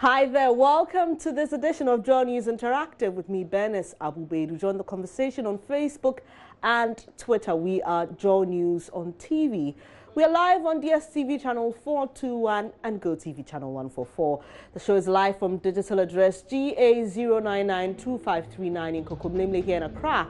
Hi there, welcome to this edition of JoyNews Interactive with me, Bernice Abubedu. Join the conversation on Facebook and Twitter. We are JoyNews on TV. We are live on DSTV channel 421 and GoTV channel 144. The show is live from digital address GA0992539 in Kokomlemle here in Accra.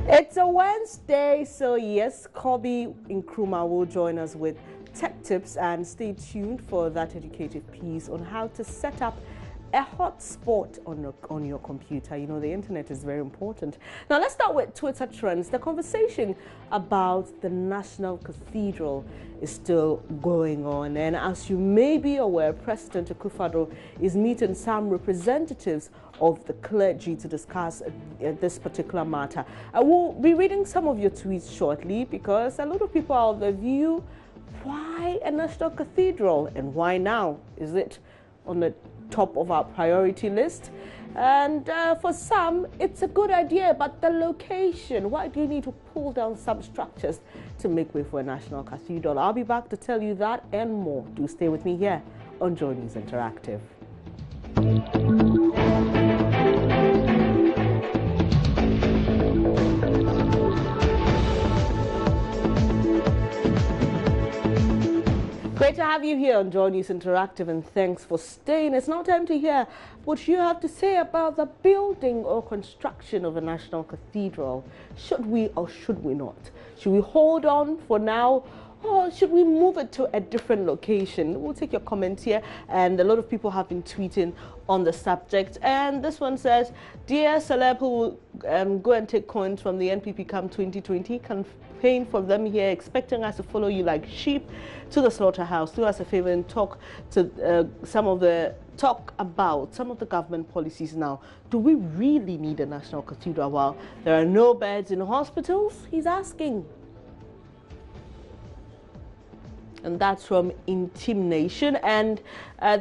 It's a Wednesday, so yes, Kobe Nkrumah will join us with tech tips, and stay tuned for that educative piece on how to set up a hotspot on your computer. You know, the internet is very important. Now let's start with Twitter trends. The conversation about the National Cathedral is still going on, and as you may be aware, President Akufo-Addo is meeting some representatives of the clergy to discuss this particular matter. I will be reading some of your tweets shortly, because a lot of people are of the view, why a national cathedral and why now? Is it on the top of our priority list? And for some, it's a good idea, but the location, why do you need to pull down some structures to make way for a national cathedral? I'll be back to tell you that and more. Do stay with me here on JoyNews Interactive. Great to have you here on JoyNews Interactive, and thanks for staying. It's now time to hear what you have to say about the building or construction of a national cathedral. Should we or should we not? Should we hold on for now, or should we move it to a different location? We'll take your comments here, and a lot of people have been tweeting on the subject. And this one says, dear celeb who will go and take coins from the NPP come 2020, campaign for them here, expecting us to follow you like sheep to the slaughterhouse. Do us a favor and talk to talk about some of the government policies now. Do we really need a national cathedral while there are no beds in hospitals? He's asking. And that's from Intimidation. And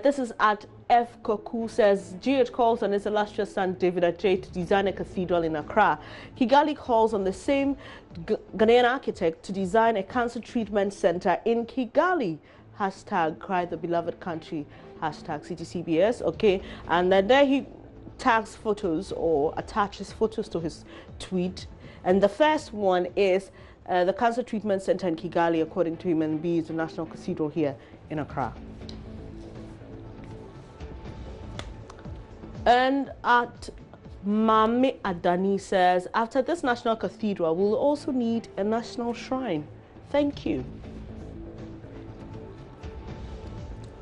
this is at F. Koku says, GH calls on his illustrious son David Ajay to design a cathedral in Accra. Kigali calls on the same Ghanaian architect to design a cancer treatment center in Kigali. Hashtag cry the beloved country. Hashtag CTCBS. Okay. And then there he tags photos or attaches photos to his tweet. And the first one is the cancer treatment center in Kigali, according to him, and B is the National Cathedral here in Accra. And at Mami Adani says, after this national cathedral, we'll also need a national shrine. Thank you.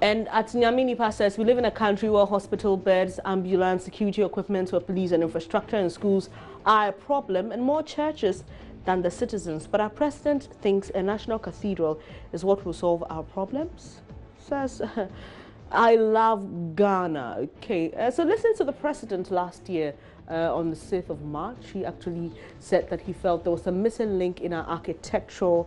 And at Nyaminipa says, we live in a country where hospital beds, ambulance, security equipment for police and infrastructure in schools are a problem, and more churches than the citizens. But our president thinks a national cathedral is what will solve our problems. Says, I love Ghana. Okay, so listen to the president last year on the 6th of March. He actually said that he felt there was a missing link in our architectural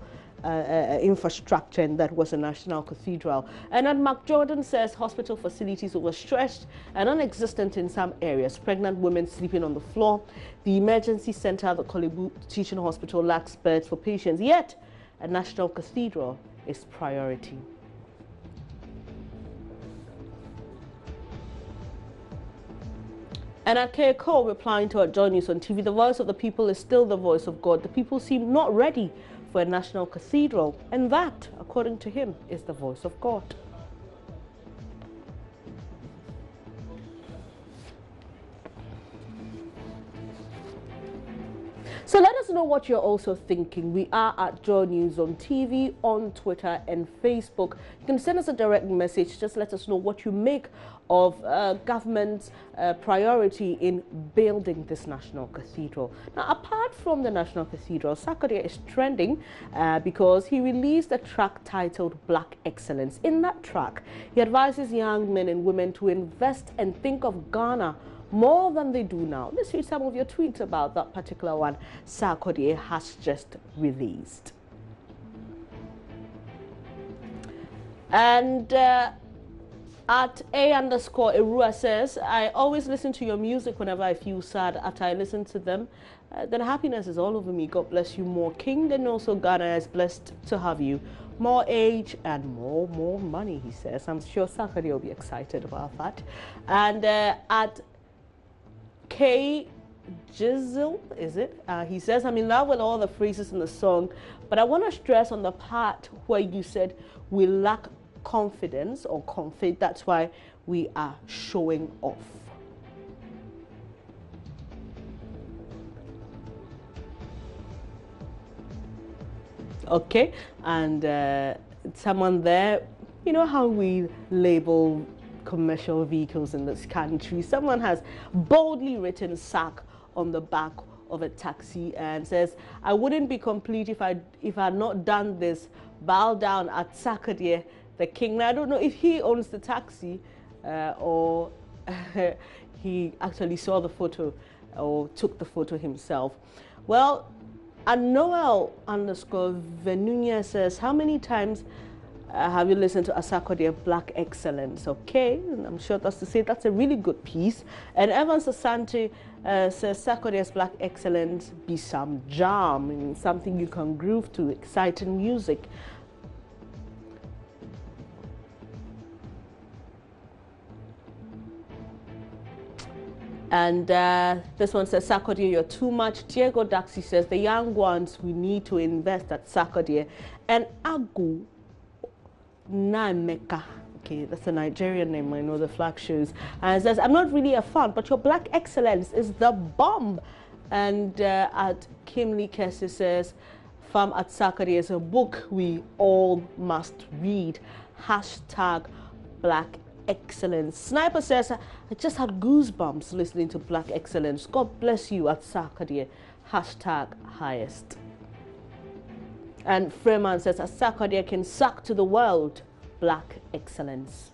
infrastructure, and that was a national cathedral. And then Mark Jordan says hospital facilities overstretched and non-existent in some areas. Pregnant women sleeping on the floor. The emergency center at the Kolebu Teaching Hospital lacks beds for patients. Yet, a national cathedral is priority. And at KCO, replying to our JoyNews on TV, the voice of the people is still the voice of God. The people seem not ready for a national cathedral, and that, according to him, is the voice of God. So let us know what you're also thinking. We are at JoyNews on TV, on Twitter and Facebook. You can send us a direct message. Just let us know what you make of government's priority in building this national cathedral. Now, apart from the national cathedral, Sarkodie is trending because he released a track titled Black Excellence. In that track, he advises young men and women to invest and think of Ghana more than they do now. Let's read some of your tweets about that particular one Sarkodie has just released. And At A_Erua says, I always listen to your music whenever I feel sad. After I listen to them, then happiness is all over me. God bless you more. King, then also Ghana is blessed to have you. More age and more money, he says. I'm sure Sarkodie will be excited about that. And at K Jizzle, is it? He says, I'm in love with all the phrases in the song, but I want to stress on the part where you said we lack confidence or confid. That's why we are showing off. Okay, and someone there, you know how we label commercial vehicles in this country. Someone has boldly written "sack" on the back of a taxi and says, I wouldn't be complete if I had not done this. Bow down at Sarkodie, the king. Now, I don't know if he owns the taxi or he actually saw the photo or took the photo himself. Well, and Noel_Venunia says, how many times have you listened to Sarkodie Black Excellence? Okay, and I'm sure that's to say that's a really good piece. And Evans Asante says Sarkodie's Black Excellence be some jam, meaning something you can groove to, exciting music. And this one says, Sarkodie, you're too much. Diego Daxi says, the young ones, we need to invest at Sarkodie. And Agu Nameka, okay, that's a Nigerian name, I know the flag shows. And it says, I'm not really a fan, but your Black Excellence is the bomb. And at Kim Lee Kessie says, Farm at Sarkodie is a book we all must read. Hashtag Black Excellence. Sniper says, I just had goosebumps listening to Black Excellence. God bless you at Sarkodie. Hashtag highest. And Freeman says, at Sarkodie can suck to the world. Black Excellence.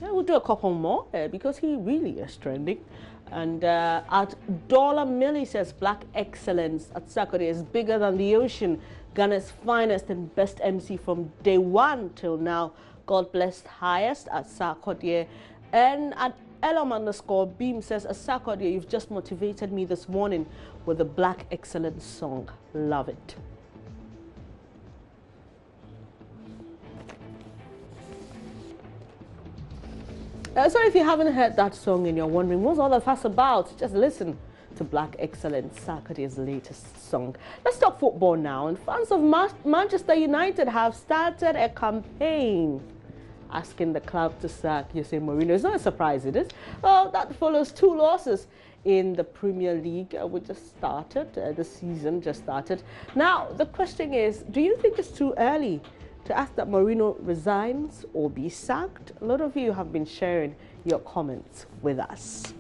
Yeah, we'll do a couple more because he really is trending. And at Dollar Millie says, Black Excellence at Sarkodie is bigger than the ocean. Ghana's finest and best MC from day one till now. God bless highest at Sarkodie. And at Elom_Beam says, at Sarkodie, you've just motivated me this morning with the Black Excellence song. Love it. So if you haven't heard that song and you're wondering what's all the fuss about, just listen to Black Excellence, Sarkodie's latest song. Let's talk football now. And fans of Manchester United have started a campaign asking the club to sack Jose Mourinho. It's not a surprise, it is. Well, that follows 2 losses in the Premier League. We just started, the season just started. Now, the question is, do you think it's too early to ask that Mourinho resigns or be sacked? A lot of you have been sharing your comments with us.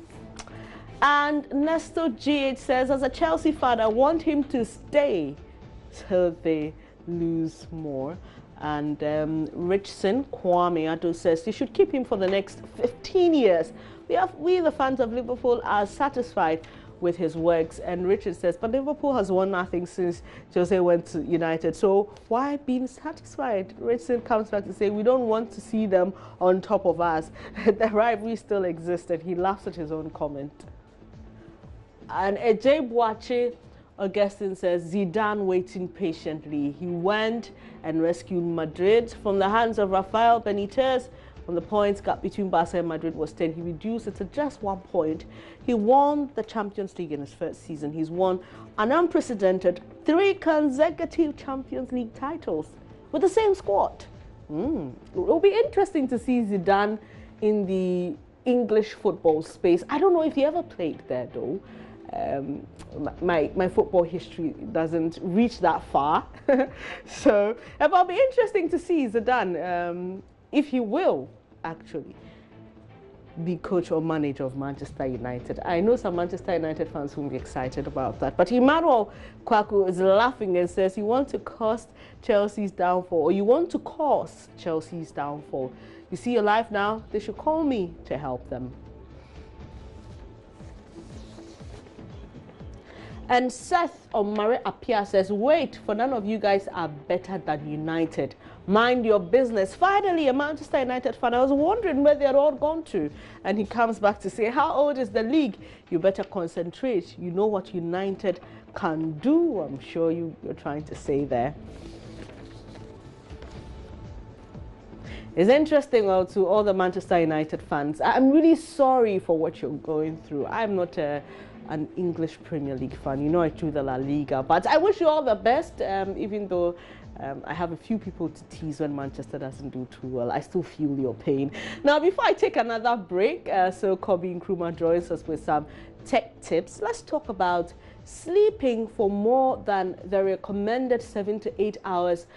And Nestor GH says, as a Chelsea fan, I want him to stay till they lose more. And Richson Kwame Ado says, you should keep him for the next 15 years. We, the fans of Liverpool, are satisfied with his works. And Richard says, but Liverpool has won nothing since Jose went to United. So why being satisfied? Richardson comes back to say, we don't want to see them on top of us. The rivalry still exists, and he laughs at his own comment. And Ejay Boache Augustine says, Zidane waiting patiently. He went and rescued Madrid from the hands of Rafael Benitez. When the points gap between Barca and Madrid was 10, he reduced it to just 1 point. He won the Champions League in his first season. He's won an unprecedented 3 consecutive Champions League titles with the same squad. It will be interesting to see Zidane in the English football space. I don't know if he ever played there, though. My football history doesn't reach that far. So it'll be interesting to see Zidane, if he will actually be coach or manager of Manchester United. I know some Manchester United fans will be excited about that. But Emmanuel Kwaku is laughing and says, you want to cost Chelsea's downfall, or you want to cause Chelsea's downfall. You see your life now? They should call me to help them. And Seth Omare Apia says, wait, for none of you guys are better than United. Mind your business. Finally, a Manchester United fan. I was wondering where they're all gone to. And he comes back to say, how old is the league? You better concentrate. You know what United can do. I'm sure you're trying to say there. It's interesting, well, to all the Manchester United fans. I'm really sorry for what you're going through. I'm not an English Premier League fan. You know, I do the La Liga. But I wish you all the best, even though I have a few people to tease when Manchester doesn't do too well. I still feel your pain. Now, before I take another break, so Kobe Nkrumah joins us with some tech tips. Let's talk about sleeping for more than the recommended 7 to 8 hours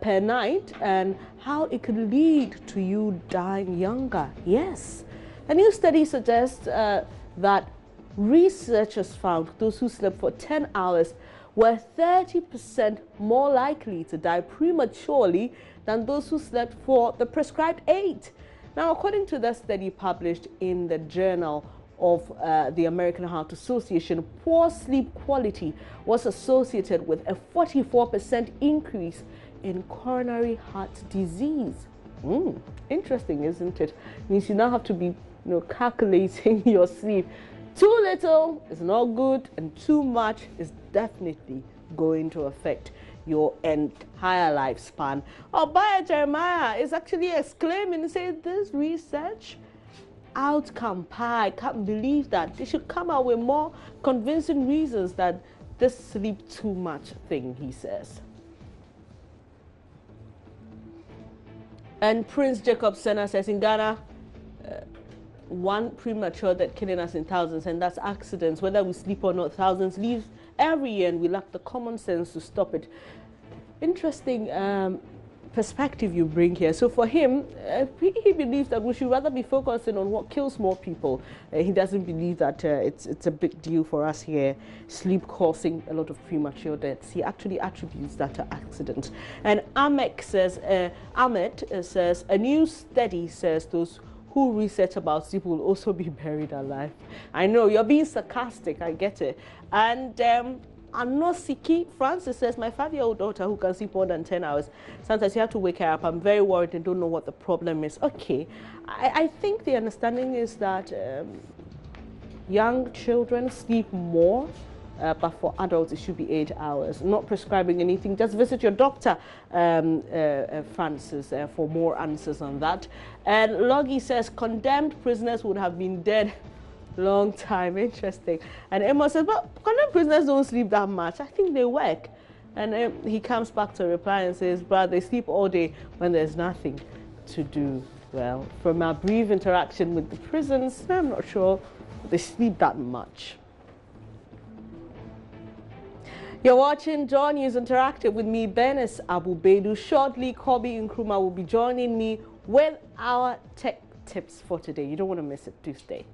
per night and how it could lead to you dying younger. Yes, a new study suggests that researchers found those who slept for 10 hours were 30% more likely to die prematurely than those who slept for the prescribed 8. Now, according to the study published in the Journal of the American Heart Association, poor sleep quality was associated with a 44% increase in coronary heart disease. Interesting, isn't it? Means you now have to be, calculating your sleep. Too little is not good, and too much is definitely going to affect your entire lifespan. Obaya Jeremiah is actually exclaiming and saying, this research outcome pie, I can't believe that. They should come out with more convincing reasons that this sleep too much thing, he says. And Prince Jacob Senna says, in Ghana, one premature death killing us in thousands, and that's accidents. Whether we sleep or not, thousands leave every year, and we lack the common sense to stop it. Interesting perspective you bring here. So for him, he believes that we should rather be focusing on what kills more people. He doesn't believe that it's a big deal for us here, sleep causing a lot of premature deaths. He actually attributes that to accidents. And Ahmed says, a new study says those who research about sleep will also be buried alive. I know, you're being sarcastic, I get it. And Anosiki Francis says, my 5-year-old daughter who can sleep more than 10 hours, sometimes you have to wake her up. I'm very worried and don't know what the problem is. Okay, I think the understanding is that young children sleep more, but for adults it should be 8 hours. Not prescribing anything, just visit your doctor, Francis, for more answers on that. And Logie says, condemned prisoners would have been dead long time. Interesting. And Emma says, but condemned prisoners don't sleep that much. I think they work. And he comes back to reply and says, but they sleep all day when there's nothing to do. Well, from our brief interaction with the prisons, I'm not sure they sleep that much. You're watching JoyNews Interactive with me, Benis Abubedu. Shortly, Kobe Nkrumah will be joining me with our tech tips for today. You don't want to miss it. Do stay.